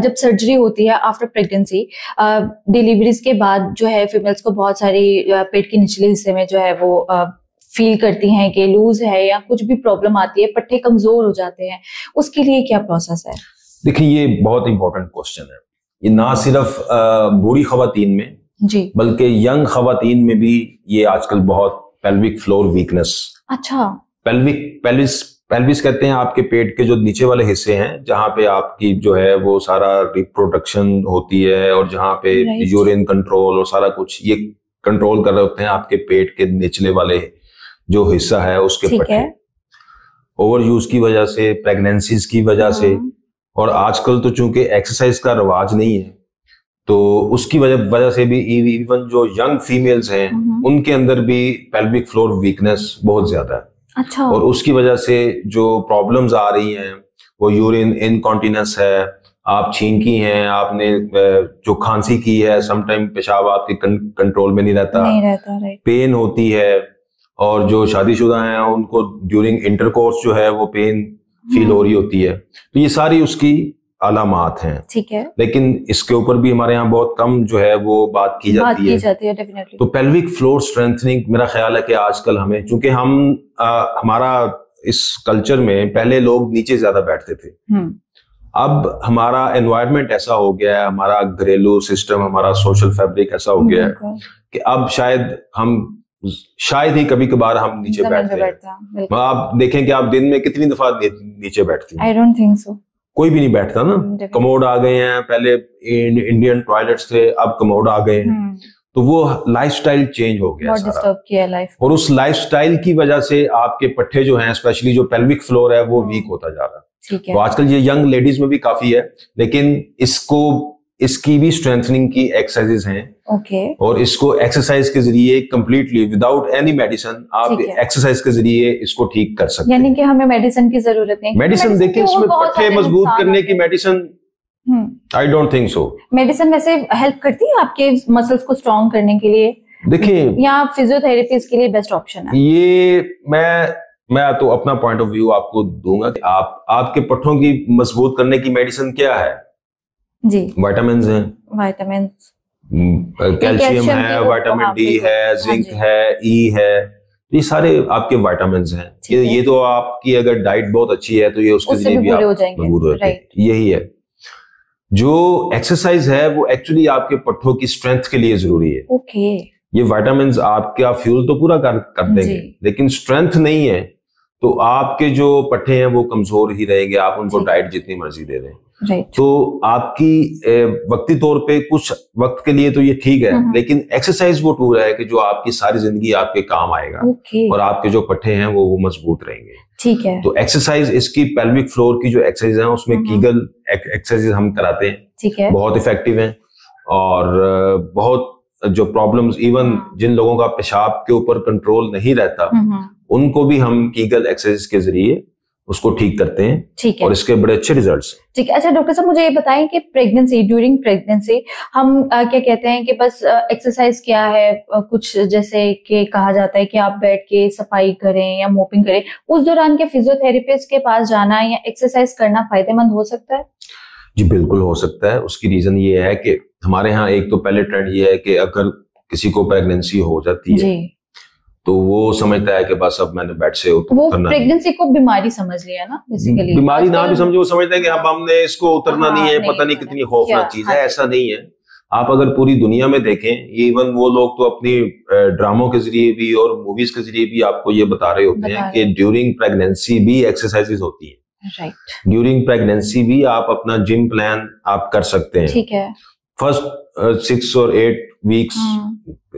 जब सर्जरी होती है आफ्टर प्रेगनेंसी, डिलीवरीज के बाद जो है फीमेल्स को बहुत सारी पेट के निचले हिस्से में जो है वो फील करती हैं कि लूज है या कुछ भी प्रॉब्लम आती है, पट्टे कमजोर हो जाते हैं, उसके लिए क्या प्रोसेस है? देखिए, ये बहुत इंपॉर्टेंट क्वेश्चन है। ये ना सिर्फ बूढ़ी खवातीन में जी, बल्कि यंग खवातीन में भी ये आजकल बहुत पेल्विक फ्लोर वीकनेस। अच्छा, पेल्विस कहते हैं आपके पेट के जो नीचे वाले हिस्से हैं, जहाँ पे आपकी जो है वो सारा रिप्रोडक्शन होती है और जहाँ पे यूरिन कंट्रोल और सारा कुछ ये कंट्रोल कर रहे होते हैं आपके पेट के निचले वाले जो हिस्सा है उसके पट्टे। ओवर यूज की वजह से, प्रेगनेंसीज की वजह से, और आजकल तो चूंकि एक्सरसाइज का रिवाज नहीं है तो उसकी वजह से भी इवन जो यंग फीमेल्स हैं उनके अंदर भी पेल्विक फ्लोर वीकनेस बहुत ज्यादा है। अच्छा। और उसकी वजह से जो प्रॉब्लम्स आ रही हैं वो यूरिन इनकॉन्टिनेंस है, आप छींकी हैं, आपने जो खांसी की है, समटाइम पेशाब आपके कंट्रोल में नहीं रहता, राइट। पेन होती है, और जो शादीशुदा हैं उनको ड्यूरिंग इंटरकोर्स जो है वो पेन फील हो रही होती है। तो ये सारी उसकी अलामात हैं। ठीक है। लेकिन इसके ऊपर भी हमारे यहाँ बहुत कम जो है वो बात की जाती है डेफिनेटली। तो पेल्विक फ्लोर स्ट्रेंथनिंग, मेरा ख्याल है कि आजकल हमें, चूंकि हमारा इस कल्चर में पहले लोग नीचे ज्यादा बैठते थे, अब हमारा एनवायरनमेंट ऐसा हो गया है, हमारा घरेलू सिस्टम, हमारा सोशल फैब्रिक ऐसा हो गया है कि अब शायद ही कभी कभार हम नीचे बैठते हैं। आप देखें कि आप दिन में कितनी दफा नीचे बैठती हैं? I don't think so. कोई भी नहीं बैठता ना। कमोड आ गए हैं, पहले इंडियन टॉयलेट्स थे, अब कमोड आ गए हैं। तो वो लाइफस्टाइल चेंज हो गया, डिस्टर्ब किया लाइफ। और उस लाइफस्टाइल की वजह से आपके पट्टे जो हैं, स्पेशली जो पेल्विक फ्लोर है, वो वीक होता जा रहा है। ठीक है। तो आजकल ये यंग लेडीज में भी काफी है, लेकिन इसकी भी स्ट्रेंथनिंग की एक्सरसाइजेज हैं। ओके। और इसको एक्सरसाइज के जरिए कंप्लीटली विदाउट एनी मेडिसिन आप एक्सरसाइज के जरिए इसको ठीक कर सकते हैं। यानी कि हमें मेडिसिन की जरूरत नहीं। मेडिसिन देखिए, इसमें पट्टे मजबूत करने की medicine I don't think so. Medicine वैसे हेल्प करती है आपके मसल्स को स्ट्रॉन्ग करने के लिए? देखिए, या फिजियोथेरेपी के लिए बेस्ट ऑप्शन है? ये मैं तो अपना पॉइंट ऑफ व्यू आपको दूंगा कि आपके पट्टों की मजबूत करने की मेडिसिन क्या है जी? विटामिन हैं, कैल्शियम है, विटामिन डी है, जिंक है, ई है, ये सारे आपके विटामिन हैं। ये तो आपकी अगर डाइट बहुत अच्छी है तो ये उसके जरिए भी आप मजबूत हो जाएंगे। यही है। जो एक्सरसाइज है वो एक्चुअली आपके पट्टों की स्ट्रेंथ के लिए जरूरी है। ओके। ये विटामिन आपका फ्यूल तो पूरा कर देंगे, लेकिन स्ट्रेंथ नहीं है तो आपके जो पट्टे हैं वो कमजोर ही रहेंगे, आप उनको डाइट जितनी मर्जी दे दें। तो आपकी वक्ती तौर पे कुछ वक्त के लिए तो ये ठीक है, लेकिन एक्सरसाइज वो टूल है कि जो आपकी सारी जिंदगी आपके काम आएगा। और आपके जो पट्टे हैं वो मजबूत रहेंगे। ठीक है। तो एक्सरसाइज इसकी पेल्विक फ्लोर की जो एक्सरसाइज है उसमें कीगल एक्सरसाइज हम कराते हैं। ठीक है। बहुत इफेक्टिव है, और बहुत जो प्रॉब्लम्स, इवन जिन लोगों का पेशाब के ऊपर कंट्रोल नहीं रहता, उनको भी हम कीगल एक्सरसाइज के जरिए उसको ठीक करते हैं। ठीक है। और इसके बड़े अच्छे रिजल्ट्स हैं। ठीक है। अच्छा डॉक्टर साहब, मुझे ये बताएं कि ड्यूरिंग प्रेगनेंसी हम क्या कहते हैं कि बस एक्सरसाइज क्या है, कुछ जैसे कि कहा जाता है कि आप बैठ के सफाई करें या मोपिंग करें, उस दौरान के फिजियोथेरेपिस्ट के पास जाना या एक्सरसाइज करना फायदेमंद हो सकता है? जी बिल्कुल हो सकता है। उसकी रीजन ये है कि हमारे यहाँ एक तो पहले ट्रेंड ये है कि अगर किसी को प्रेगनेंसी हो जाती है तो वो समझता है कि बस अब मैंने बेड से उतरना, प्रेगनेंसी को बीमारी समझ लिया ना, बेसिकली बीमारी ना भी समझे, वो समझता है कि अब हमने इसको उतरना नहीं है, पता नहीं कितनी खौफनाक चीज है। ऐसा नहीं है। आप अगर पूरी दुनिया में देखें, इवन वो लोग तो अपनी ड्रामों के जरिए भी और मूवीज के जरिए भी आपको ये बता रहे होते हैं कि ड्यूरिंग प्रेगनेंसी भी एक्सरसाइजेज होती है। ड्यूरिंग प्रेगनेंसी भी आप अपना जिम प्लान आप कर सकते हैं। ठीक है। फर्स्ट 6 और 8 वीक्स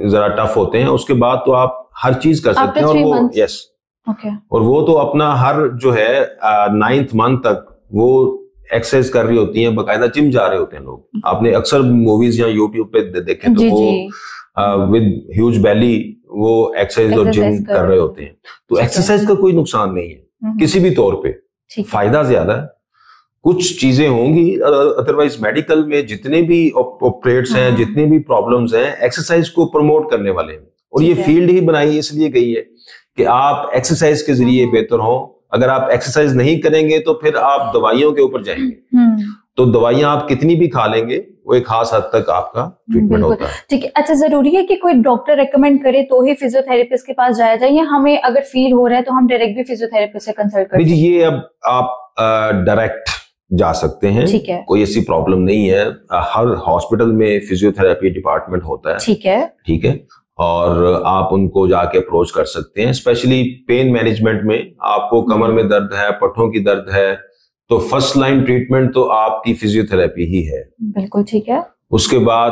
जरा टफ होते हैं, उसके बाद तो आप हर चीज कर सकते हैं। और वो और वो तो अपना हर जो है 9th मंथ तक वो एक्सरसाइज कर रही होती हैं, बकायदा जिम जा रहे होते हैं लोग। आपने अक्सर मूवीज या यूट्यूब पे देखे तो वो विद ह्यूज बेली वो एक्सरसाइज और जिम कर रहे होते हैं। तो एक्सरसाइज का कोई नुकसान नहीं है किसी भी तौर पे, फायदा ज्यादा है। कुछ चीजें होंगी, अदरवाइज मेडिकल में जितने भी ऑपरेट्स हैं, जितने भी प्रॉब्लम्स हैं, एक्सरसाइज को प्रमोट करने वाले हैं। और ये फील्ड ही बनाई इसलिए गई है कि आप एक्सरसाइज के जरिए बेहतर हो। अगर आप एक्सरसाइज नहीं करेंगे तो फिर आप दवाइयों के ऊपर जाएंगे। तो दवाइयां आप कितनी भी खा लेंगे वो एक खास हद तक आपका ट्रीटमेंट होता है। ठीक है। अच्छा, जरूरी है कि कोई डॉक्टर रेकमेंड करे तो ही फिजियोथेरेपिस्ट के पास जाया जाए, या हमें अगर फील हो रहा है तो हम डायरेक्ट भी फिजियोथेरेपिस्ट से कंसल्ट कर सकते हैं? ये अब आप डायरेक्ट जा सकते हैं, ठीक है, कोई ऐसी प्रॉब्लम नहीं है। हर हॉस्पिटल में फिजियोथेरेपी डिपार्टमेंट होता है, ठीक है, ठीक है, और आप उनको जाके अप्रोच कर सकते हैं। स्पेशली पेन मैनेजमेंट में आपको कमर में दर्द है, पट्टों की दर्द है, तो फर्स्ट लाइन ट्रीटमेंट तो आपकी फिजियोथेरेपी ही है। बिल्कुल ठीक है। उसके बाद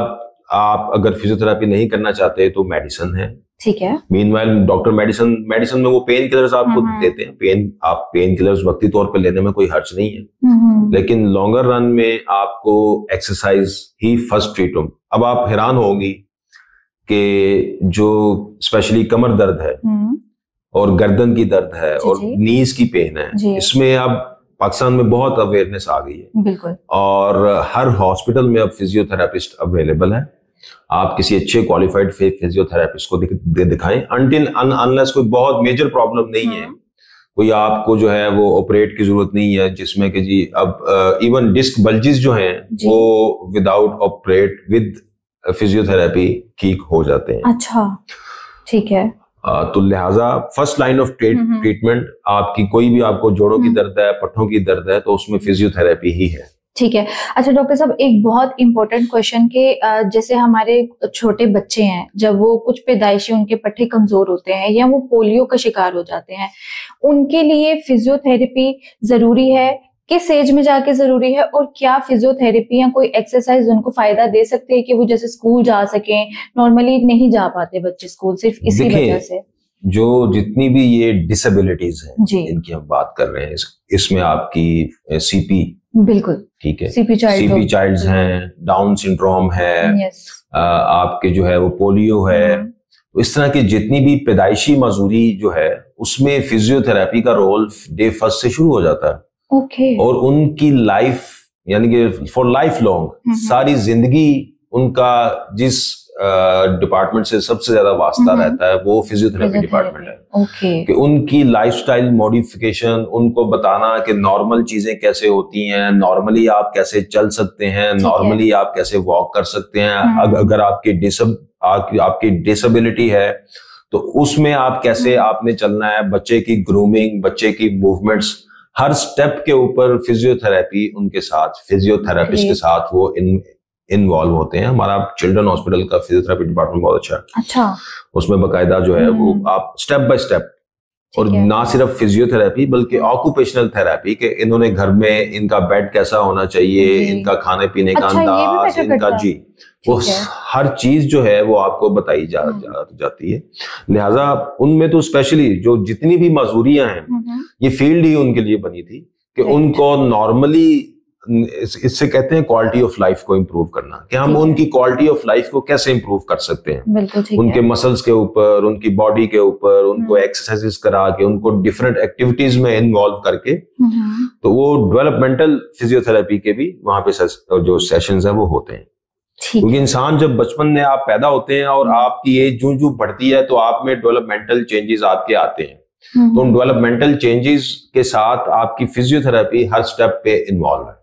आप अगर फिजियोथेरेपी नहीं करना चाहते तो मेडिसिन है, ठीक है। मीनवाइल डॉक्टर मेडिसिन में वो पेन किलर्स आपको देते हैं। पेन किलर्स वक्ती तौर पे लेने में कोई हर्ज नहीं है, लेकिन लॉन्गर रन में आपको एक्सरसाइज ही फर्स्ट ट्रीटमेंट। अब आप हैरान होंगी कि जो स्पेशली कमर दर्द है और गर्दन की दर्द है और नीज की पेन है, इसमें अब पाकिस्तान में बहुत अवेयरनेस आ गई है। बिल्कुल। और हर हॉस्पिटल में अब फिजियोथेरेपिस्ट अवेलेबल है। आप किसी अच्छे क्वालिफाइड फिजियोथेरेपिस्ट को दिखाएं। अनटिल अनलेस कोई बहुत मेजर प्रॉब्लम नहीं है, कोई आपको जो है वो ऑपरेट की जरूरत नहीं है, जिसमें कि जी अब इवन डिस्क बल्जिस जो हैं वो विदाउट ऑपरेट विद फिजियोथेरेपी ठीक हो जाते हैं। अच्छा, ठीक है। तो लिहाजा फर्स्ट लाइन ऑफ ट्रीटमेंट आपकी कोई भी आपको जोड़ों की दर्द है, पट्टों की दर्द है, तो उसमें फिजियोथेरेपी ही है। ठीक है। अच्छा डॉक्टर साहब, एक बहुत इंपॉर्टेंट क्वेश्चन के जैसे हमारे छोटे बच्चे हैं, जब वो कुछ पैदाइशी उनके पट्टे कमजोर होते हैं या वो पोलियो का शिकार हो जाते हैं, उनके लिए फिजियोथेरेपी जरूरी है? किस एज में जाके जरूरी है? और क्या फिजियोथेरेपी या कोई एक्सरसाइज उनको फायदा दे सकते हैं कि वो जैसे स्कूल जा सकें? नॉर्मली नहीं जा पाते बच्चे स्कूल सिर्फ इसी वजह से। जो जितनी भी ये डिसेबिलिटीज हैं इनकी हम बात कर रहे हैं, इसमें आपकी सीपी, बिल्कुल ठीक है, सीपी चाइल्ड्स हैं, डाउन सिंड्रोम है, आपके जो है वो पोलियो है, तो इस तरह की जितनी भी पैदाइशी मजूरी जो है उसमें फिजियोथेरेपी का रोल डे फर्स्ट से शुरू हो जाता है। और उनकी लाइफ यानी कि फॉर लाइफ लॉन्ग, सारी जिंदगी उनका जिस डिपार्टमेंट से सबसे ज्यादा वास्ता रहता है वो फिजियोथेरेपी डिपार्टमेंट है। कि उनकी लाइफस्टाइल मॉडिफिकेशन, उनको बताना कि नॉर्मल चीजें कैसे होती हैं, नॉर्मली आप कैसे चल सकते हैं, नॉर्मली आप कैसे वॉक कर सकते हैं, अगर आपकी डिसेबिलिटी है तो उसमें आप कैसे आपने चलना है, बच्चे की ग्रूमिंग, बच्चे की मूवमेंट्स, हर स्टेप के ऊपर फिजियोथेरेपी उनके साथ, फिजियोथेरेपिस्ट के साथ वो इन्वॉल्व होते हैं। हमारा चिल्ड्रन हॉस्पिटल का फिजियोथेरेपी डिपार्टमेंट बहुत अच्छा है। अच्छा। उसमें बाकायदा जो है वो आप स्टेप बाय स्टेप, और ना सिर्फ फिजियोथेरेपी बल्कि ऑक्यूपेशनल थेरेपी, के इन्होंने घर में इनका बेड कैसा होना चाहिए, इनका खाने पीने का अंदाज, इनका जी, वो हर चीज जो है वो आपको बताई जाती है। लिहाजा उनमें तो स्पेशली जो जितनी भी मजदूरियां हैं, ये फील्ड ही उनके लिए बनी थी कि उनको नॉर्मली, इससे कहते हैं क्वालिटी ऑफ लाइफ को इम्प्रूव करना, कि हम उनकी क्वालिटी ऑफ लाइफ को कैसे इम्प्रूव कर सकते हैं। उनके मसल्स के ऊपर, उनकी बॉडी के ऊपर, उनको एक्सरसाइजेस करा के, उनको डिफरेंट एक्टिविटीज में इन्वॉल्व करके, तो वो डेवलपमेंटल फिजियोथेरेपी के भी वहां पे जो सेशंस हैं वो होते हैं। क्योंकि इंसान जब बचपन में आप पैदा होते हैं और आपकी एज जूं बढ़ती है तो आप में डेवलपमेंटल चेंजेस आपके आते हैं, तो उन डेवलपमेंटल चेंजेस के साथ आपकी फिजियोथेरेपी हर स्टेप पे इन्वॉल्व है।